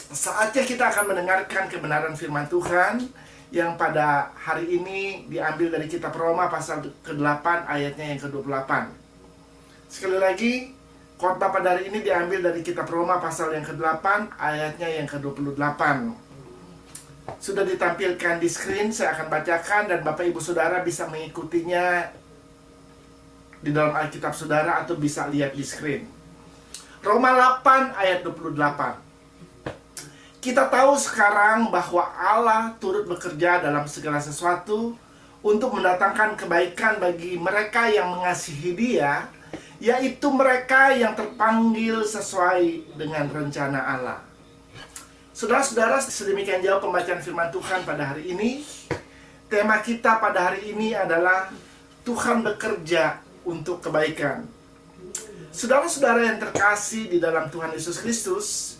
Saatnya kita akan mendengarkan kebenaran firman Tuhan yang pada hari ini diambil dari kitab Roma pasal ke-8 ayatnya yang ke-28. Sekali lagi, khotbah pada hari ini diambil dari kitab Roma pasal yang ke-8 ayatnya yang ke-28. Sudah ditampilkan di screen, saya akan bacakan dan Bapak Ibu Saudara bisa mengikutinya di dalam Alkitab Saudara atau bisa lihat di screen. Roma 8 ayat 28. Kita tahu sekarang bahwa Allah turut bekerja dalam segala sesuatu untuk mendatangkan kebaikan bagi mereka yang mengasihi Dia, yaitu mereka yang terpanggil sesuai dengan rencana Allah. Saudara-saudara, sedemikian jauh pembacaan firman Tuhan pada hari ini. Tema kita pada hari ini adalah Tuhan bekerja untuk kebaikan. Saudara-saudara yang terkasih di dalam Tuhan Yesus Kristus,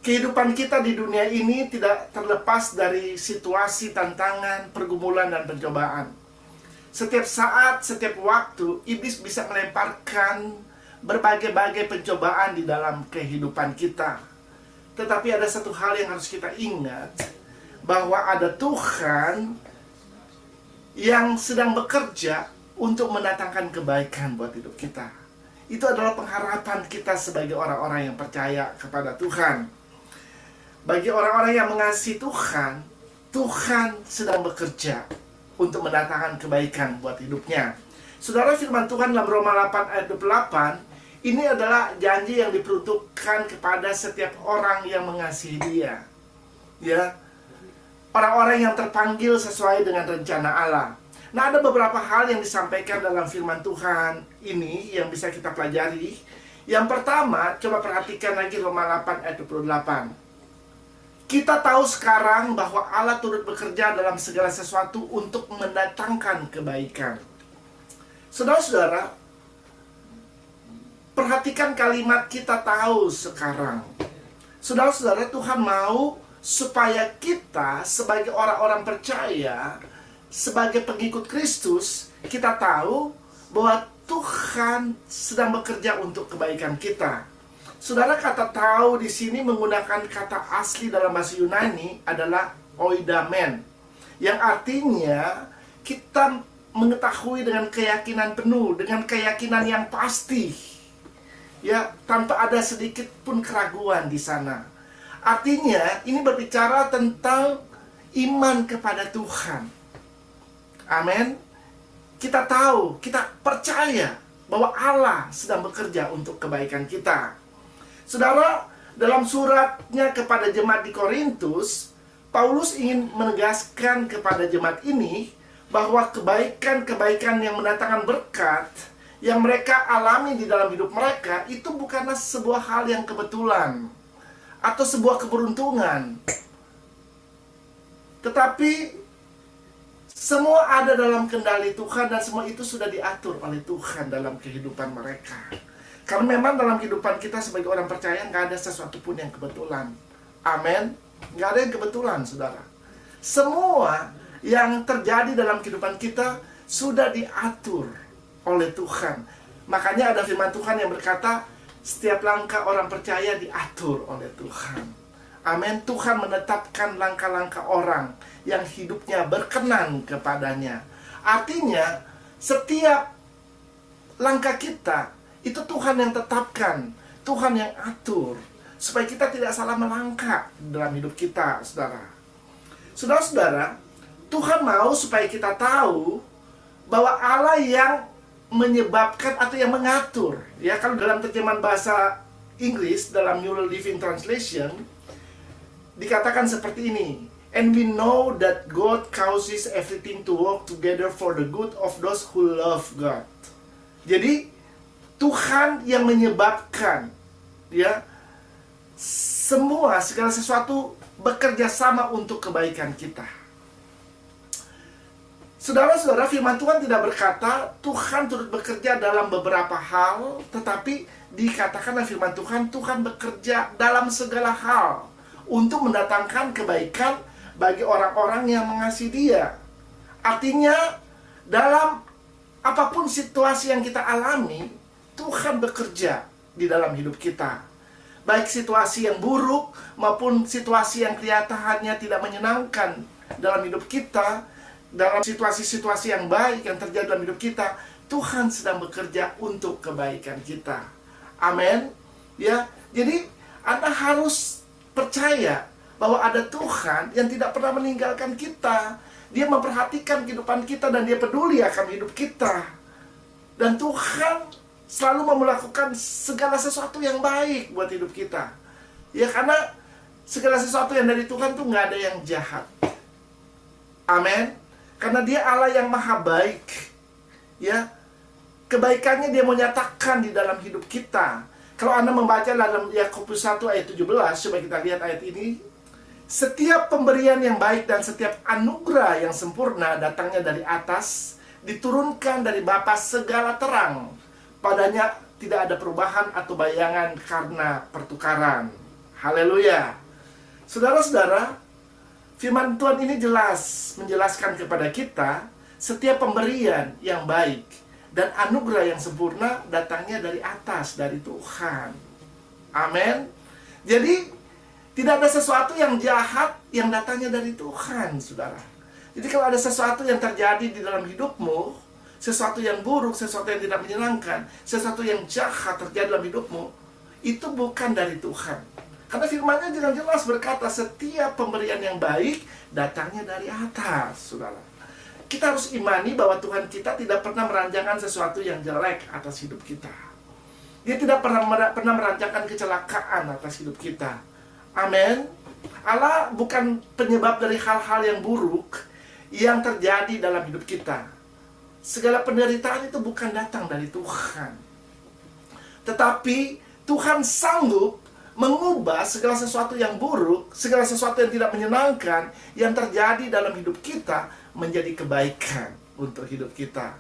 kehidupan kita di dunia ini tidak terlepas dari situasi, tantangan, pergumulan, dan pencobaan. Setiap saat, setiap waktu, iblis bisa melemparkan berbagai-bagai pencobaan di dalam kehidupan kita. Tetapi ada satu hal yang harus kita ingat, bahwa ada Tuhan yang sedang bekerja untuk mendatangkan kebaikan buat hidup kita. Itu adalah pengharapan kita sebagai orang-orang yang percaya kepada Tuhan. Bagi orang-orang yang mengasihi Tuhan, Tuhan sedang bekerja untuk mendatangkan kebaikan buat hidupnya. Saudara, firman Tuhan dalam Roma 8 ayat 28, ini adalah janji yang diperuntukkan kepada setiap orang yang mengasihi Dia. Ya, orang-orang yang terpanggil sesuai dengan rencana Allah. Nah, ada beberapa hal yang disampaikan dalam firman Tuhan ini yang bisa kita pelajari. Yang pertama, coba perhatikan lagi Roma 8 ayat 28. Kita tahu sekarang bahwa Allah turut bekerja dalam segala sesuatu untuk mendatangkan kebaikan. Saudara-saudara, perhatikan kalimat kita tahu sekarang. Saudara-saudara, Tuhan mau supaya kita sebagai orang-orang percaya, sebagai pengikut Kristus, kita tahu bahwa Tuhan sedang bekerja untuk kebaikan kita. Saudara, kata tahu di sini menggunakan kata asli dalam bahasa Yunani adalah oidamen, yang artinya kita mengetahui dengan keyakinan penuh, dengan keyakinan yang pasti, ya, tanpa ada sedikit pun keraguan di sana. Artinya ini berbicara tentang iman kepada Tuhan. Amin. Kita tahu, kita percaya bahwa Allah sedang bekerja untuk kebaikan kita. Saudara, dalam suratnya kepada jemaat di Korintus, Paulus ingin menegaskan kepada jemaat ini bahwa kebaikan-kebaikan yang mendatangkan berkat yang mereka alami di dalam hidup mereka itu bukanlah sebuah hal yang kebetulan atau sebuah keberuntungan. Tetapi semua ada dalam kendali Tuhan dan semua itu sudah diatur oleh Tuhan dalam kehidupan mereka. Karena memang dalam kehidupan kita sebagai orang percaya nggak ada sesuatu pun yang kebetulan. Amin. Nggak ada yang kebetulan, saudara. Semua yang terjadi dalam kehidupan kita sudah diatur oleh Tuhan. Makanya ada firman Tuhan yang berkata, setiap langkah orang percaya diatur oleh Tuhan. Amin. Tuhan menetapkan langkah-langkah orang yang hidupnya berkenan kepadanya. Artinya, setiap langkah kita itu Tuhan yang tetapkan, Tuhan yang atur, supaya kita tidak salah melangkah dalam hidup kita, saudara. Saudara-saudara, Tuhan mau supaya kita tahu bahwa Allah yang menyebabkan atau yang mengatur. Ya, kalau dalam terjemahan bahasa Inggris, dalam New Living Translation, dikatakan seperti ini. And we know that God causes everything to work together for the good of those who love God. Jadi, Tuhan yang menyebabkan, ya, segala sesuatu bekerja sama untuk kebaikan kita. Saudara-saudara, firman Tuhan tidak berkata Tuhan turut bekerja dalam beberapa hal, tetapi dikatakan dalam firman Tuhan, Tuhan bekerja dalam segala hal untuk mendatangkan kebaikan bagi orang-orang yang mengasihi Dia. Artinya, dalam apapun situasi yang kita alami, Tuhan bekerja di dalam hidup kita. baik situasi yang buruk maupun situasi yang kelihatannya tidak menyenangkan dalam hidup kita, dalam situasi-situasi yang baik yang terjadi dalam hidup kita, Tuhan sedang bekerja untuk kebaikan kita. Amin. Ya, jadi Anda harus percaya bahwa ada Tuhan yang tidak pernah meninggalkan kita. Dia memperhatikan kehidupan kita dan dia peduli akan hidup kita. Dan Tuhan selalu mau melakukan segala sesuatu yang baik buat hidup kita. Ya, karena segala sesuatu yang dari Tuhan tuh nggak ada yang jahat. Amin. Karena dia Allah yang maha baik. Ya, kebaikannya dia mau nyatakan di dalam hidup kita. Kalau Anda membaca dalam Yakobus 1 ayat 17, coba kita lihat ayat ini. Setiap pemberian yang baik dan setiap anugerah yang sempurna datangnya dari atas, diturunkan dari Bapa segala terang. Padanya tidak ada perubahan atau bayangan karena pertukaran. Haleluya. Saudara-saudara, firman Tuhan ini jelas menjelaskan kepada kita setiap pemberian yang baik dan anugerah yang sempurna datangnya dari atas, dari Tuhan. Amin. Jadi tidak ada sesuatu yang jahat yang datangnya dari Tuhan, saudara. Jadi kalau ada sesuatu yang terjadi di dalam hidupmu, sesuatu yang buruk, sesuatu yang tidak menyenangkan, sesuatu yang jahat terjadi dalam hidupmu, itu bukan dari Tuhan. Karena firman-Nya jelas berkata setiap pemberian yang baik datangnya dari atas, saudara. Kita harus imani bahwa Tuhan kita tidak pernah merancangkan sesuatu yang jelek atas hidup kita. Dia tidak pernah merancangkan kecelakaan atas hidup kita. Amin. Allah bukan penyebab dari hal-hal yang buruk yang terjadi dalam hidup kita. Segala penderitaan itu bukan datang dari Tuhan. Tetapi Tuhan sanggup mengubah segala sesuatu yang buruk, segala sesuatu yang tidak menyenangkan yang terjadi dalam hidup kita menjadi kebaikan untuk hidup kita.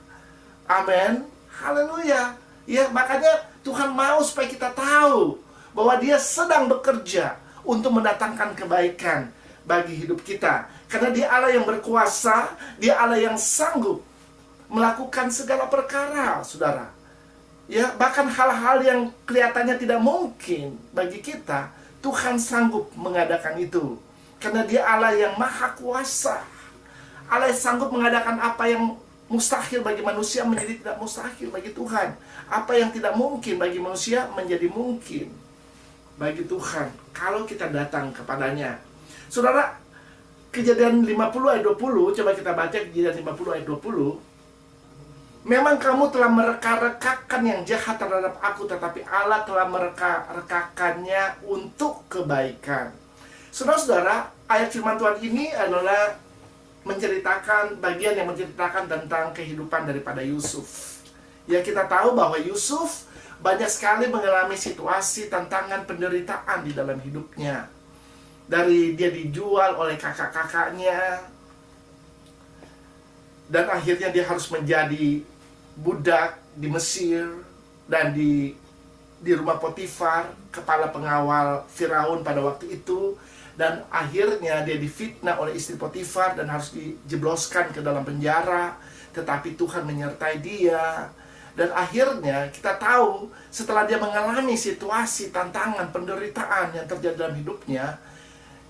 Amin. Haleluya. Ya, makanya Tuhan mau supaya kita tahu bahwa Dia sedang bekerja untuk mendatangkan kebaikan bagi hidup kita. Karena Dia Allah yang berkuasa, Dia Allah yang sanggup melakukan segala perkara, saudara. Ya, bahkan hal-hal yang kelihatannya tidak mungkin bagi kita, Tuhan sanggup mengadakan itu. Karena Dia Allah yang maha kuasa. Allah yang sanggup mengadakan apa yang mustahil bagi manusia menjadi tidak mustahil bagi Tuhan. Apa yang tidak mungkin bagi manusia menjadi mungkin bagi Tuhan kalau kita datang kepadanya. Saudara, Kejadian 50 ayat 20, coba kita baca Kejadian 50 ayat 20. Memang kamu telah mereka-rekakan yang jahat terhadap aku, tetapi Allah telah mereka-rekakannya untuk kebaikan. Saudara-saudara, ayat firman Tuhan ini adalah menceritakan, bagian yang menceritakan tentang kehidupan daripada Yusuf. Ya, kita tahu bahwa Yusuf banyak sekali mengalami situasi, tantangan, penderitaan di dalam hidupnya. Dari dia dijual oleh kakak-kakaknya, dan akhirnya dia harus menjadi budak di Mesir dan di rumah Potifar, kepala pengawal Firaun pada waktu itu. Dan akhirnya dia difitnah oleh istri Potifar dan harus dijebloskan ke dalam penjara. Tetapi Tuhan menyertai dia. Dan akhirnya kita tahu setelah dia mengalami situasi, tantangan, penderitaan yang terjadi dalam hidupnya,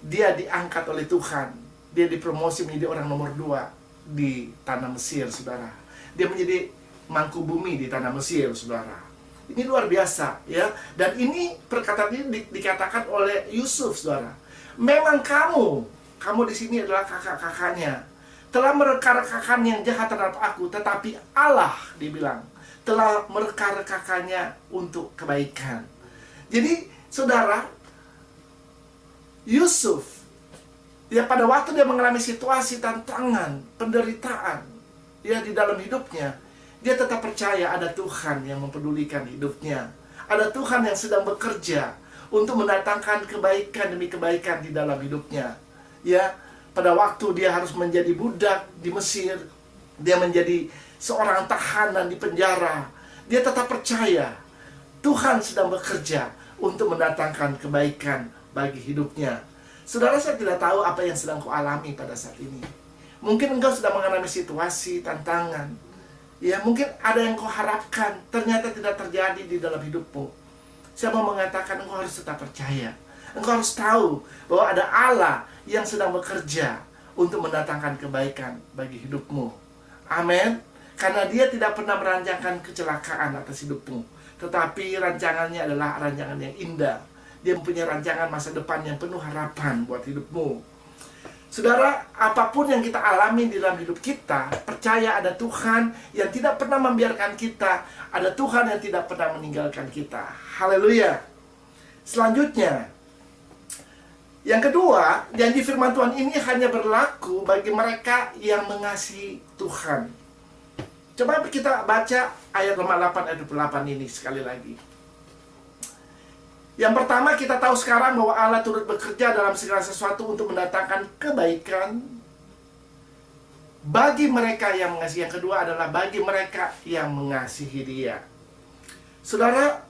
dia diangkat oleh Tuhan. Dia dipromosi menjadi orang nomor 2 di tanah Mesir, saudara. Dia menjadi mangku bumi di tanah Mesir, saudara. Ini luar biasa, ya. Dan ini perkataan ini dikatakan oleh Yusuf, saudara. Memang kamu di sini adalah kakak-kakaknya, telah mereka-rekakan yang jahat terhadap aku, tetapi Allah, dibilang, telah mereka-rekakannya untuk kebaikan. Jadi, saudara, Yusuf, ya, pada waktu dia mengalami situasi tantangan, penderitaan, ya, di dalam hidupnya, dia tetap percaya ada Tuhan yang mempedulikan hidupnya. Ada Tuhan yang sedang bekerja untuk mendatangkan kebaikan demi kebaikan di dalam hidupnya. Ya, pada waktu dia harus menjadi budak di Mesir, dia menjadi seorang tahanan di penjara, dia tetap percaya Tuhan sedang bekerja untuk mendatangkan kebaikan bagi hidupnya. Saudara, saya tidak tahu apa yang sedang kau alami pada saat ini. Mungkin engkau sedang mengalami situasi, tantangan. Ya, mungkin ada yang kau harapkan ternyata tidak terjadi di dalam hidupmu. saya mau mengatakan engkau harus tetap percaya. Engkau harus tahu bahwa ada Allah yang sedang bekerja untuk mendatangkan kebaikan bagi hidupmu. Amin. Karena Dia tidak pernah merancangkan kecelakaan atas hidupmu, tetapi rancangannya adalah rancangan yang indah. Dia mempunyai rancangan masa depan yang penuh harapan buat hidupmu. Saudara, apapun yang kita alami di dalam hidup kita, percaya ada Tuhan yang tidak pernah membiarkan kita, ada Tuhan yang tidak pernah meninggalkan kita. Haleluya. Selanjutnya, yang kedua, janji firman Tuhan ini hanya berlaku bagi mereka yang mengasihi Tuhan. Coba kita baca ayat Roma 8 ayat 28 ini sekali lagi. Yang pertama, kita tahu sekarang bahwa Allah turut bekerja dalam segala sesuatu untuk mendatangkan kebaikan bagi mereka yang mengasihi. Yang kedua adalah bagi mereka yang mengasihi Dia. Saudara,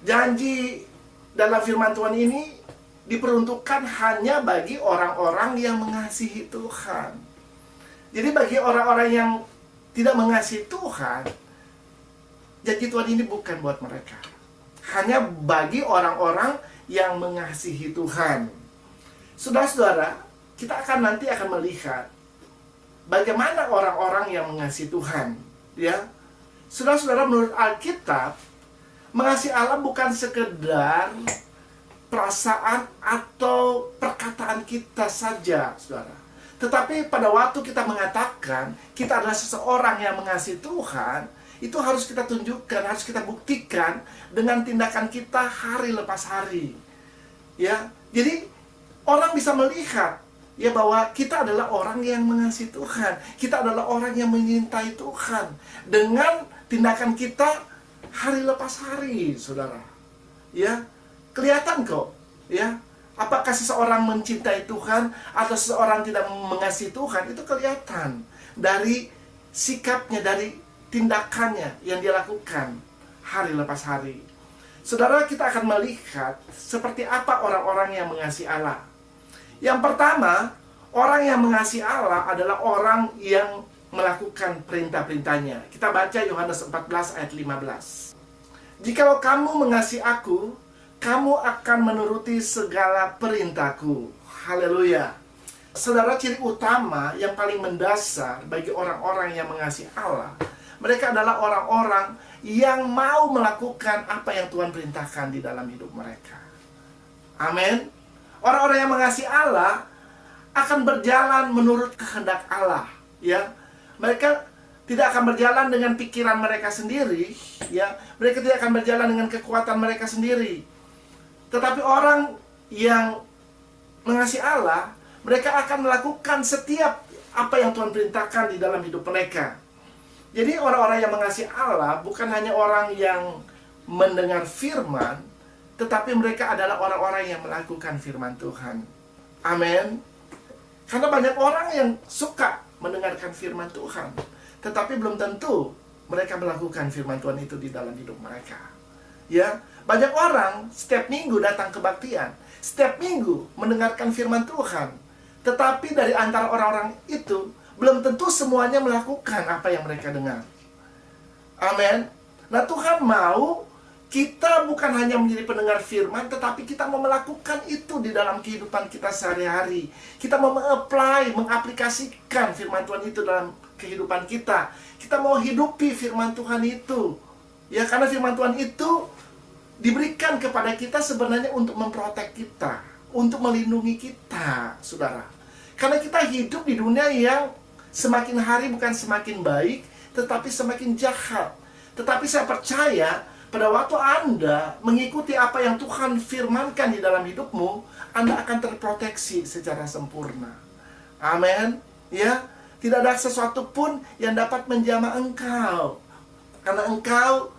janji dalam firman Tuhan ini diperuntukkan hanya bagi orang-orang yang mengasihi Tuhan. Jadi bagi orang-orang yang tidak mengasihi Tuhan, janji Tuhan ini bukan buat mereka. Hanya bagi orang-orang yang mengasihi Tuhan. Saudara-saudara, kita nanti akan melihat bagaimana orang-orang yang mengasihi Tuhan. Ya, saudara-saudara, menurut Alkitab, mengasihi Allah bukan sekedar perasaan atau perkataan kita saja, saudara. Tetapi pada waktu kita mengatakan kita adalah seseorang yang mengasihi Tuhan, itu harus kita tunjukkan, harus kita buktikan dengan tindakan kita hari lepas hari. Ya, jadi orang bisa melihat ya bahwa kita adalah orang yang mengasihi Tuhan, kita adalah orang yang menyintai Tuhan dengan tindakan kita hari lepas hari, saudara. Ya, kelihatan kok, ya. Apakah seseorang mencintai Tuhan atau seseorang tidak mengasihi Tuhan, itu kelihatan dari sikapnya, dari tindakannya yang dia lakukan hari lepas hari. Saudara, kita akan melihat seperti apa orang-orang yang mengasihi Allah. Yang pertama, orang yang mengasihi Allah adalah orang yang melakukan perintah-perintahnya. Kita baca Yohanes 14 ayat 15. Jikalau kamu mengasihi aku, kamu akan menuruti segala perintahku. Haleluya. Saudara, ciri utama yang paling mendasar bagi orang-orang yang mengasihi Allah, mereka adalah orang-orang yang mau melakukan apa yang Tuhan perintahkan di dalam hidup mereka. Amin. Orang-orang yang mengasihi Allah akan berjalan menurut kehendak Allah, ya. Mereka tidak akan berjalan dengan pikiran mereka sendiri, ya. Mereka tidak akan berjalan dengan kekuatan mereka sendiri. Tetapi orang yang mengasihi Allah, mereka akan melakukan setiap apa yang Tuhan perintahkan di dalam hidup mereka. Jadi orang-orang yang mengasihi Allah bukan hanya orang yang mendengar firman, tetapi mereka adalah orang-orang yang melakukan firman Tuhan. Amin. Karena banyak orang yang suka mendengarkan firman Tuhan, tetapi belum tentu mereka melakukan firman Tuhan itu di dalam hidup mereka. Ya, banyak orang setiap minggu datang kebaktian, setiap minggu mendengarkan firman Tuhan, tetapi dari antara orang-orang itu belum tentu semuanya melakukan apa yang mereka dengar. Amin. Nah, Tuhan mau kita bukan hanya menjadi pendengar firman, tetapi kita mau melakukan itu di dalam kehidupan kita sehari-hari. Kita mau mengaplikasikan firman Tuhan itu dalam kehidupan kita. Kita mau hidupi firman Tuhan itu. Ya, karena firman Tuhan itu diberikan kepada kita sebenarnya untuk memprotek kita, untuk melindungi kita, saudara. Karena kita hidup di dunia yang semakin hari bukan semakin baik, tetapi semakin jahat. Tetapi saya percaya pada waktu Anda mengikuti apa yang Tuhan firmankan di dalam hidupmu, Anda akan terproteksi secara sempurna. Amin. Ya, tidak ada sesuatu pun yang dapat menjamah engkau. Karena engkau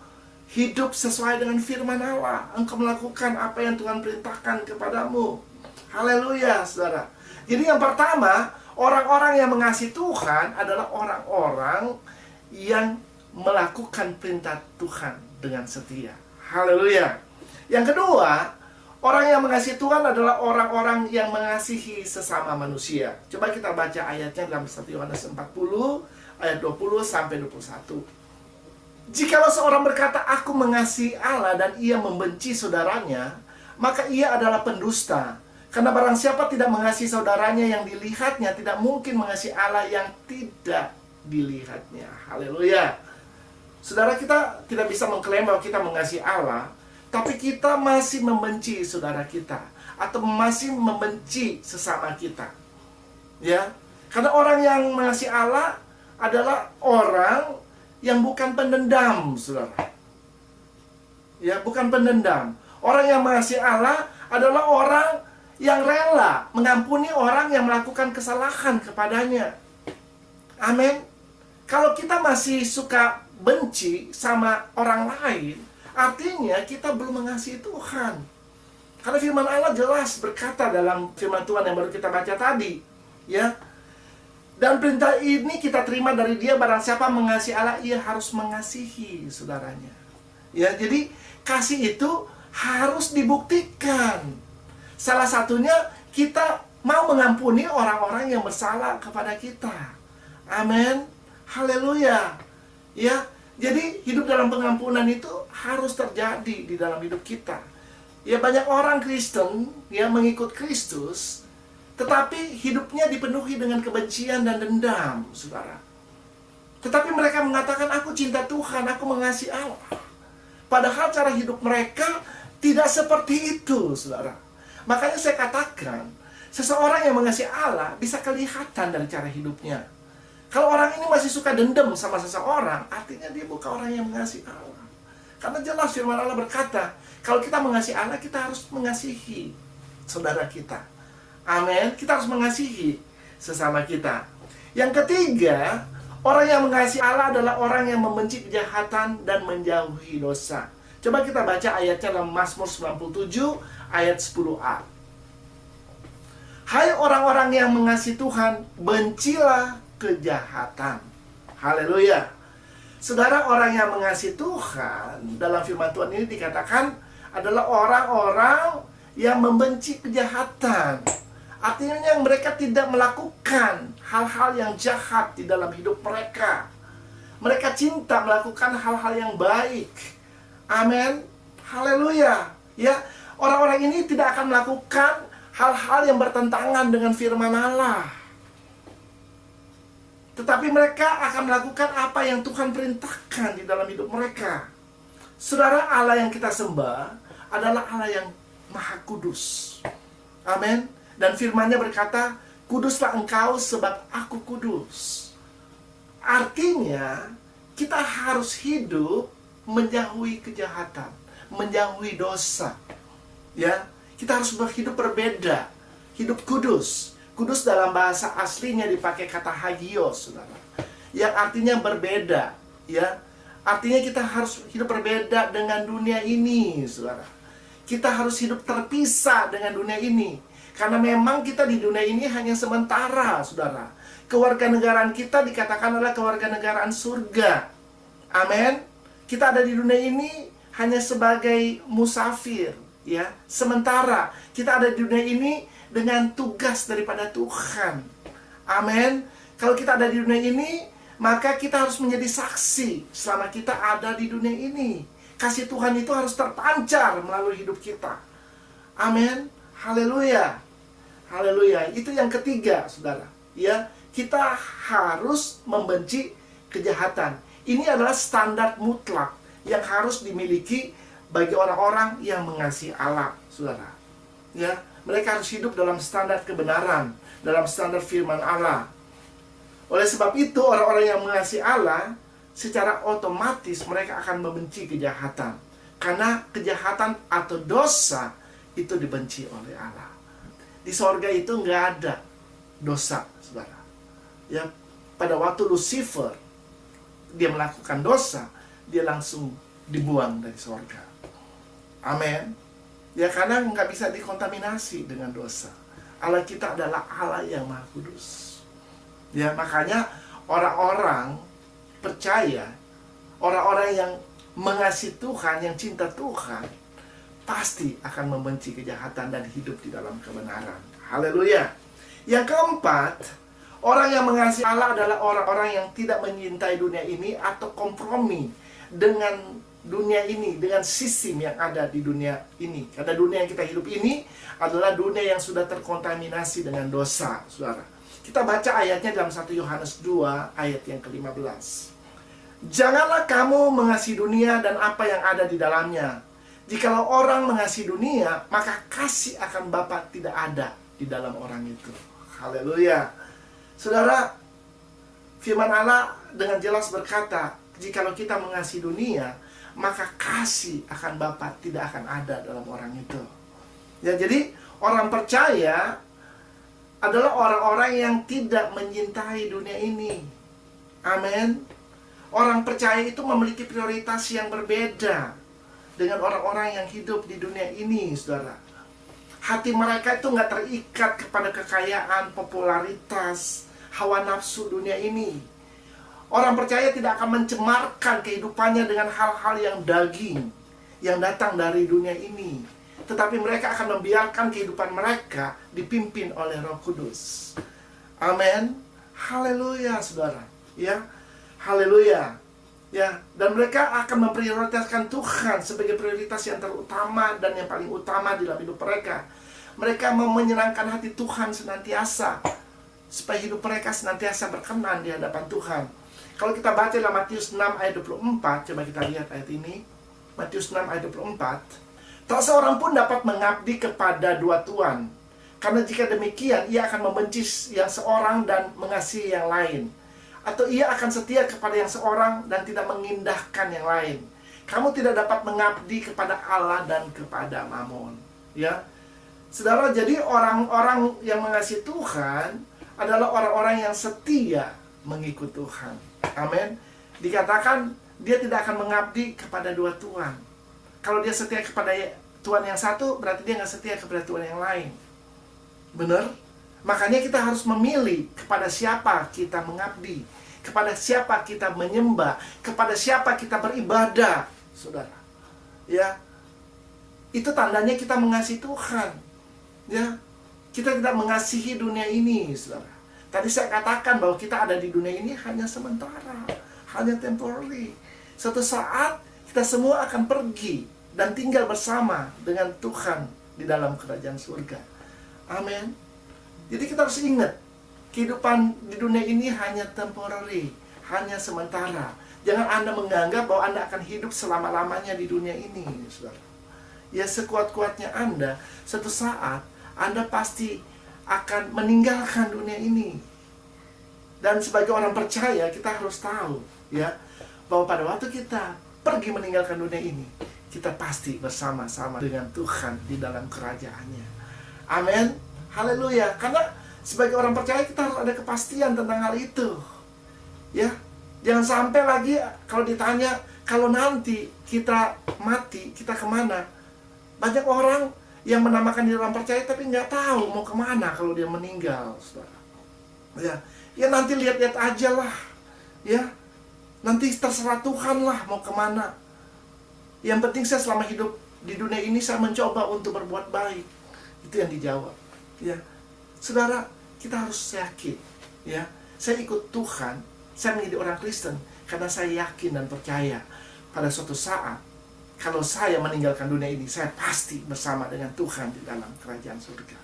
hidup sesuai dengan firman Allah. Engkau melakukan apa yang Tuhan perintahkan kepadamu. Haleluya, saudara. Jadi yang pertama, orang-orang yang mengasihi Tuhan adalah orang-orang yang melakukan perintah Tuhan dengan setia. Haleluya. Yang kedua, orang yang mengasihi Tuhan adalah orang-orang yang mengasihi sesama manusia. Coba kita baca ayatnya dalam 1 Yohanes 40 ayat 20 sampai 21. Jikalau seorang berkata, aku mengasihi Allah dan ia membenci saudaranya, maka ia adalah pendusta. Karena barang siapa tidak mengasihi saudaranya yang dilihatnya, tidak mungkin mengasihi Allah yang tidak dilihatnya. Haleluya. Saudara, kita tidak bisa mengklaim bahwa kita mengasihi Allah, tapi kita masih membenci saudara kita, atau masih membenci sesama kita. Ya, karena orang yang mengasihi Allah adalah orang yang bukan pendendam, saudara. Ya, bukan pendendam. Orang yang mengasihi Allah adalah orang yang rela mengampuni orang yang melakukan kesalahan kepadanya. Amin. Kalau kita masih suka benci sama orang lain, artinya kita belum mengasihi Tuhan. Karena firman Allah jelas berkata dalam firman Tuhan yang baru kita baca tadi, ya. Dan perintah ini kita terima dari Dia, barang siapa mengasihi Allah, ia harus mengasihi saudaranya. Ya, jadi kasih itu harus dibuktikan. Salah satunya kita mau mengampuni orang-orang yang bersalah kepada kita. Amin. Haleluya. Ya, jadi hidup dalam pengampunan itu harus terjadi di dalam hidup kita. Ya, banyak orang Kristen yang mengikut Kristus, tetapi hidupnya dipenuhi dengan kebencian dan dendam, saudara. Tetapi mereka mengatakan, aku cinta Tuhan, aku mengasihi Allah. Padahal cara hidup mereka tidak seperti itu, saudara. Makanya saya katakan, seseorang yang mengasihi Allah bisa kelihatan dari cara hidupnya. Kalau orang ini masih suka dendam sama seseorang, artinya dia bukan orang yang mengasihi Allah. Karena jelas firman Allah berkata, kalau kita mengasihi Allah, kita harus mengasihi saudara kita. Amin. Kita harus mengasihi sesama kita. Yang ketiga, orang yang mengasihi Allah adalah orang yang membenci kejahatan dan menjauhi dosa. Coba kita baca ayatnya dalam Mazmur 97 ayat 10a. Hai orang-orang yang mengasihi Tuhan, bencilah kejahatan. Haleluya. Saudara, orang yang mengasihi Tuhan, dalam firman Tuhan ini dikatakan adalah orang-orang yang membenci kejahatan. Artinya yang mereka tidak melakukan hal-hal yang jahat di dalam hidup mereka. Mereka cinta melakukan hal-hal yang baik. Amin. Haleluya. Ya, orang-orang ini tidak akan melakukan hal-hal yang bertentangan dengan firman Allah. Tetapi mereka akan melakukan apa yang Tuhan perintahkan di dalam hidup mereka. Saudara, Allah yang kita sembah adalah Allah yang Maha Kudus. Amin. Dan firman-Nya berkata, kuduslah engkau sebab aku kudus. Artinya, kita harus hidup menjauhi kejahatan, menjauhi dosa. Ya, kita harus berhidup berbeda, hidup kudus. Kudus dalam bahasa aslinya dipakai kata hagios, saudara, yang artinya berbeda. Ya, artinya kita harus hidup berbeda dengan dunia ini, saudara. Kita harus hidup terpisah dengan dunia ini. Karena memang kita di dunia ini hanya sementara, saudara. Kewarganegaraan kita dikatakan adalah kewarganegaraan surga. Amin. Kita ada di dunia ini hanya sebagai musafir, ya, sementara. Kita ada di dunia ini dengan tugas daripada Tuhan. Amin. Kalau kita ada di dunia ini, maka kita harus menjadi saksi selama kita ada di dunia ini. Kasih Tuhan itu harus terpancar melalui hidup kita. Amin. Haleluya. Haleluya. Itu yang ketiga, saudara. Ya, kita harus membenci kejahatan. Ini adalah standar mutlak yang harus dimiliki bagi orang-orang yang mengasihi Allah, saudara. Ya, mereka harus hidup dalam standar kebenaran, dalam standar firman Allah. Oleh sebab itu, orang-orang yang mengasihi Allah, secara otomatis mereka akan membenci kejahatan. Karena kejahatan atau dosa itu dibenci oleh Allah. Di sorga itu nggak ada dosa, saudara. Ya, pada waktu Lucifer dia melakukan dosa, dia langsung dibuang dari sorga. Amin. Ya, karena nggak bisa dikontaminasi dengan dosa. Allah kita adalah Allah yang Maha Kudus. Ya, makanya orang-orang percaya, orang-orang yang mengasihi Tuhan, yang cinta Tuhan, pasti akan membenci kejahatan dan hidup di dalam kebenaran. Haleluya. Yang keempat, orang yang mengasihi Allah adalah orang-orang yang tidak menyintai dunia ini atau kompromi dengan dunia ini, dengan sistem yang ada di dunia ini. Karena dunia yang kita hidup ini adalah dunia yang sudah terkontaminasi dengan dosa, saudara. Kita baca ayatnya dalam 1 Yohanes 2 ayat yang ke-15. Janganlah kamu mengasihi dunia dan apa yang ada di dalamnya. Jikalau orang mengasihi dunia, maka kasih akan Bapa tidak ada di dalam orang itu. Haleluya. Saudara, firman Allah dengan jelas berkata, jikalau kita mengasihi dunia, maka kasih akan Bapa tidak akan ada dalam orang itu. Ya, jadi orang percaya adalah orang-orang yang tidak mencintai dunia ini. Amin. Orang percaya itu memiliki prioritas yang berbeda dengan orang-orang yang hidup di dunia ini, saudara. Hati mereka itu nggak terikat kepada kekayaan, popularitas, hawa nafsu dunia ini. Orang percaya tidak akan mencemarkan kehidupannya dengan hal-hal yang daging, yang datang dari dunia ini. Tetapi mereka akan membiarkan kehidupan mereka dipimpin oleh Roh Kudus. Amin. Haleluya, saudara. Ya, haleluya. Ya, dan mereka akan memprioritaskan Tuhan sebagai prioritas yang terutama dan yang paling utama di dalam hidup mereka. Mereka mau menyenangkan hati Tuhan senantiasa, supaya hidup mereka senantiasa berkenan di hadapan Tuhan. Kalau kita baca dalam Matius 6 ayat 24, coba kita lihat ayat ini. Matius 6 ayat 24. Tak seorang pun dapat mengabdi kepada dua tuan, karena jika demikian ia akan membenci yang seorang dan mengasihi yang lain, atau ia akan setia kepada yang seorang dan tidak mengindahkan yang lain. Kamu tidak dapat mengabdi kepada Allah dan kepada Mamon. Ya, saudara, jadi orang-orang yang mengasihi Tuhan adalah orang-orang yang setia mengikut Tuhan. Amin. Dikatakan dia tidak akan mengabdi kepada dua tuan. Kalau dia setia kepada tuan yang satu, berarti dia nggak setia kepada tuan yang lain. Benar? Makanya kita harus memilih kepada siapa kita mengabdi, kepada siapa kita menyembah, kepada siapa kita beribadah, saudara. Ya, itu tandanya kita mengasihi Tuhan. Ya, kita tidak mengasihi dunia ini, saudara. Tadi saya katakan bahwa kita ada di dunia ini hanya sementara, hanya temporary. Suatu saat kita semua akan pergi dan tinggal bersama dengan Tuhan di dalam kerajaan surga. Amin. Jadi kita harus ingat, kehidupan di dunia ini hanya temporary, hanya sementara. Jangan Anda menganggap bahwa Anda akan hidup selama-lamanya di dunia ini, saudara. Ya, sekuat-kuatnya Anda, suatu saat Anda pasti akan meninggalkan dunia ini. Dan sebagai orang percaya, kita harus tahu, ya, bahwa pada waktu kita pergi meninggalkan dunia ini, kita pasti bersama-sama dengan Tuhan di dalam kerajaannya. Amin. Haleluya. Karena sebagai orang percaya kita harus ada kepastian tentang hal itu. Ya, jangan sampai lagi kalau ditanya, kalau nanti kita mati, kita kemana? Banyak orang yang menamakan diri orang percaya tapi nggak tahu mau kemana kalau dia meninggal, saudara. Ya nanti lihat-lihat aja lah. Ya, nanti terserah Tuhan lah mau kemana. Yang penting saya selama hidup di dunia ini saya mencoba untuk berbuat baik. Itu yang dijawab. Ya, saudara, kita harus yakin. Ya, saya ikut Tuhan, saya menjadi orang Kristen karena saya yakin dan percaya pada suatu saat kalau saya meninggalkan dunia ini, saya pasti bersama dengan Tuhan di dalam kerajaan surga.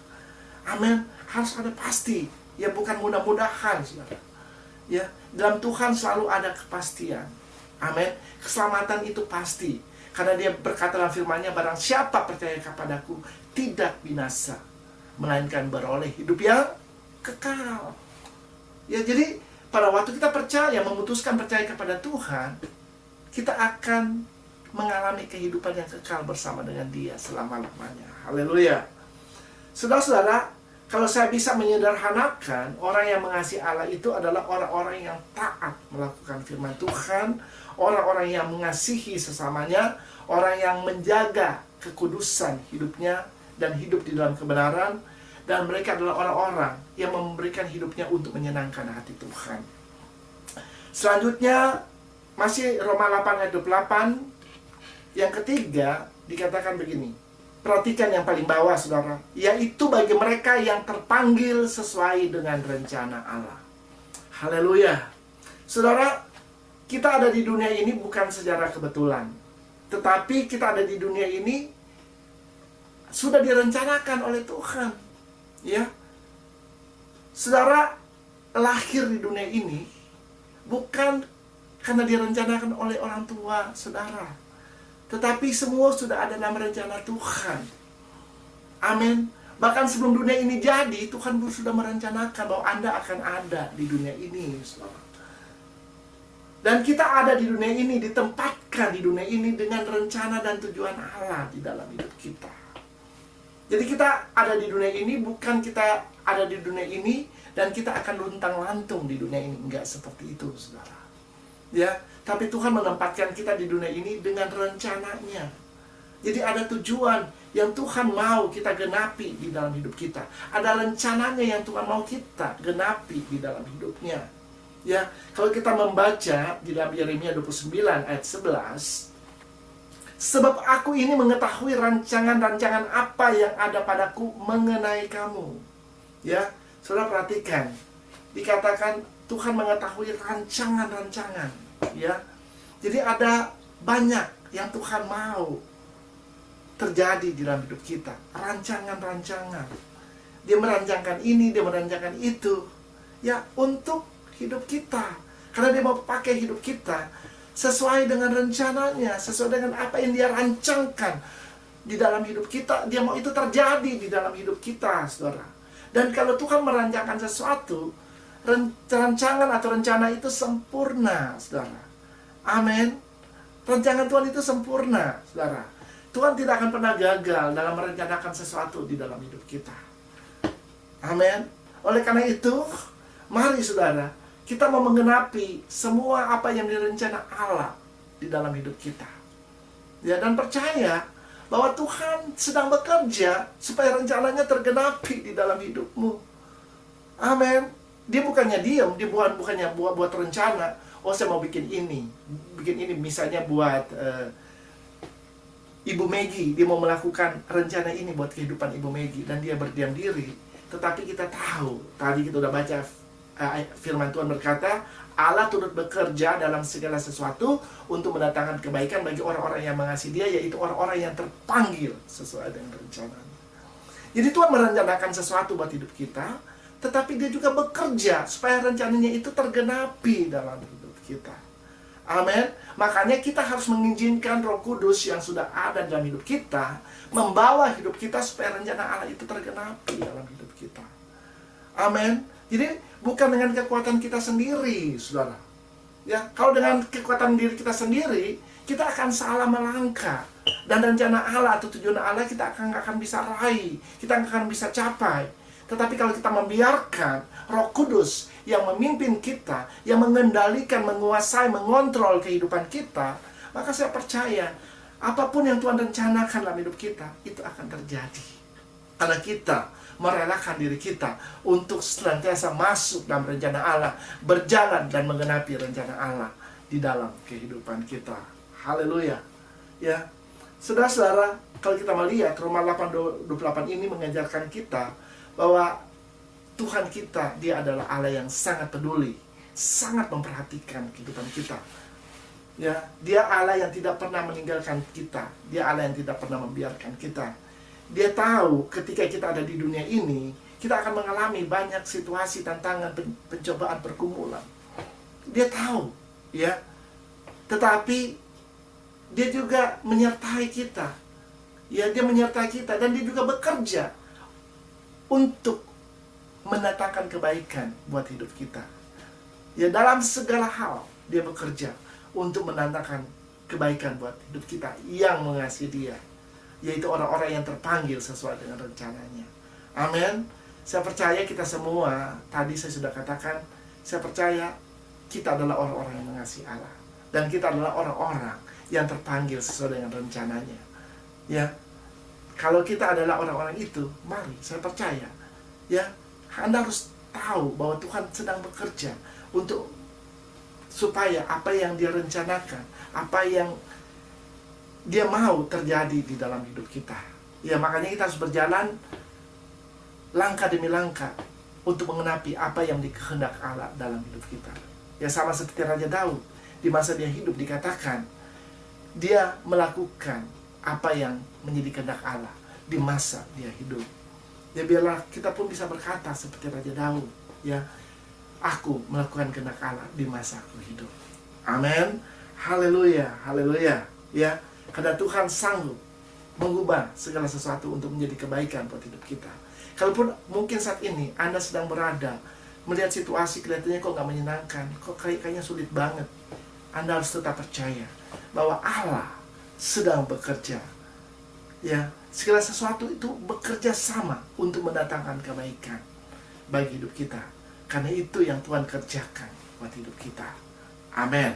Amin. Harus ada pasti. Ya, bukan mudah-mudahan, saudara. Ya, dalam Tuhan selalu ada kepastian. Amin. Keselamatan itu pasti. Karena dia berkata dalam firman-Nya, barang siapa percaya kepadaku tidak binasa, melainkan beroleh hidup yang kekal. Ya, jadi pada waktu kita percaya, memutuskan percaya kepada Tuhan, kita akan mengalami kehidupan yang kekal bersama dengan Dia selama-lamanya. Haleluya. Saudara-saudara, kalau saya bisa menyederhanakan, orang yang mengasihi Allah itu adalah orang-orang yang taat melakukan firman Tuhan, orang-orang yang mengasihi sesamanya, orang yang menjaga kekudusan hidupnya dan hidup di dalam kebenaran, dan mereka adalah orang-orang yang memberikan hidupnya untuk menyenangkan hati Tuhan. Selanjutnya, masih Roma 8 ayat 28. Yang ketiga, dikatakan begini. Perhatikan yang paling bawah, saudara. Yaitu bagi mereka yang terpanggil sesuai dengan rencana Allah. Haleluya. Saudara, kita ada di dunia ini bukan secara kebetulan, tetapi kita ada di dunia ini sudah direncanakan oleh Tuhan. Ya, saudara lahir di dunia ini bukan karena direncanakan oleh orang tua saudara, tetapi semua sudah ada dalam rencana Tuhan. Amin. Bahkan sebelum dunia ini jadi, Tuhan pun sudah merencanakan bahwa Anda akan ada di dunia ini, saudara. Dan kita ada di dunia ini, ditempatkan di dunia ini dengan rencana dan tujuan Allah di dalam hidup kita. Jadi kita ada di dunia ini bukan kita ada di dunia ini dan kita akan luntang-lantung di dunia ini. Enggak seperti itu, saudara. Ya, tapi Tuhan menempatkan kita di dunia ini dengan rencananya. Jadi ada tujuan yang Tuhan mau kita genapi di dalam hidup kita. Ada rencananya yang Tuhan mau kita genapi di dalam hidupnya. Ya, kalau kita membaca di dalam Yeremia 29 ayat 11, sebab aku ini mengetahui rancangan-rancangan apa yang ada padaku mengenai kamu. Ya, saudara perhatikan, dikatakan Tuhan mengetahui rancangan-rancangan. Ya, jadi ada banyak yang Tuhan mau terjadi di dalam hidup kita, rancangan-rancangan. Dia merancangkan ini, dia merancangkan itu, ya untuk hidup kita. Karena dia mau pakai hidup kita sesuai dengan rencananya, sesuai dengan apa yang dia rancangkan di dalam hidup kita. Dia mau itu terjadi di dalam hidup kita, saudara. Dan kalau Tuhan merancangkan sesuatu, rancangan atau rencana itu sempurna, saudara. Amin. Rancangan Tuhan itu sempurna, saudara. Tuhan tidak akan pernah gagal dalam merencanakan sesuatu di dalam hidup kita. Amin. Oleh karena itu, mari saudara, kita mau menggenapi semua apa yang direncana Allah di dalam hidup kita. Ya, dan percaya bahwa Tuhan sedang bekerja supaya rencananya tergenapi di dalam hidupmu. Amin. Dia bukannya diam, dia bukannya buat rencana. Oh, saya mau bikin ini, misalnya buat Ibu Maggie, dia mau melakukan rencana ini buat kehidupan Ibu Maggie, dan dia berdiam diri. Tetapi kita tahu, tadi kita udah baca firman Tuhan berkata, Allah turut bekerja dalam segala sesuatu untuk mendatangkan kebaikan bagi orang-orang yang mengasihi Dia, yaitu orang-orang yang terpanggil sesuai dengan rencananya. Jadi Tuhan merencanakan sesuatu buat hidup kita, tetapi Dia juga bekerja supaya rencananya itu tergenapi dalam hidup kita. Amin. Makanya kita harus mengizinkan Roh Kudus yang sudah ada dalam hidup kita membawa hidup kita supaya rencana Allah itu tergenapi dalam hidup kita. Amin. Jadi bukan dengan kekuatan kita sendiri, saudara. Ya, kalau dengan kekuatan diri kita sendiri, kita akan salah melangkah, dan rencana Allah atau tujuan Allah kita akan bisa raih, kita akan bisa capai. Tetapi kalau kita membiarkan Roh Kudus yang memimpin kita, yang mengendalikan, menguasai, mengontrol kehidupan kita, maka saya percaya apapun yang Tuhan rencanakan dalam hidup kita, itu akan terjadi. Karena kita merelakan diri kita untuk senantiasa masuk dalam rencana Allah, berjalan dan menggenapi rencana Allah di dalam kehidupan kita. Haleluya. Ya, saudara-saudara, kalau kita melihat Roma 8:28 ini mengajarkan kita bahwa Tuhan kita, Dia adalah Allah yang sangat peduli, sangat memperhatikan kehidupan kita. Ya, Dia Allah yang tidak pernah meninggalkan kita. Dia Allah yang tidak pernah membiarkan kita. Dia tahu ketika kita ada di dunia ini, kita akan mengalami banyak situasi, tantangan, pencobaan, pergumulan. Dia tahu, ya. Tetapi Dia juga menyertai kita. Ya, Dia menyertai kita, dan Dia juga bekerja untuk mendatangkan kebaikan buat hidup kita. Ya, dalam segala hal Dia bekerja untuk mendatangkan kebaikan buat hidup kita yang mengasihi Dia, yaitu orang-orang yang terpanggil sesuai dengan rencananya. Amin. Saya percaya kita semua, tadi saya sudah katakan, saya percaya kita adalah orang-orang yang mengasihi Allah, dan kita adalah orang-orang yang terpanggil sesuai dengan rencananya. Ya, kalau kita adalah orang-orang itu, mari, saya percaya, ya, Anda harus tahu bahwa Tuhan sedang bekerja untuk supaya apa yang Dia rencanakan, apa yang Dia mau terjadi di dalam hidup kita. Ya, makanya kita harus berjalan langkah demi langkah untuk mengenapi apa yang dikehendak Allah dalam hidup kita. Ya, sama seperti Raja Daud. di masa dia hidup dikatakan dia melakukan apa yang menjadi kehendak Allah di masa dia hidup. Ya biarlah kita pun bisa berkata seperti Raja Daud, ya, aku melakukan kehendak Allah di masa aku hidup. Amin. Haleluya, haleluya. Ya, karena Tuhan sanggup mengubah segala sesuatu untuk menjadi kebaikan buat hidup kita. Kalaupun mungkin saat ini Anda sedang berada melihat situasi kelihatannya kok nggak menyenangkan, kok kayaknya sulit banget, Anda harus tetap percaya bahwa Allah sedang bekerja. Ya, segala sesuatu itu bekerja sama untuk mendatangkan kebaikan bagi hidup kita. Karena itu yang Tuhan kerjakan buat hidup kita. Amin.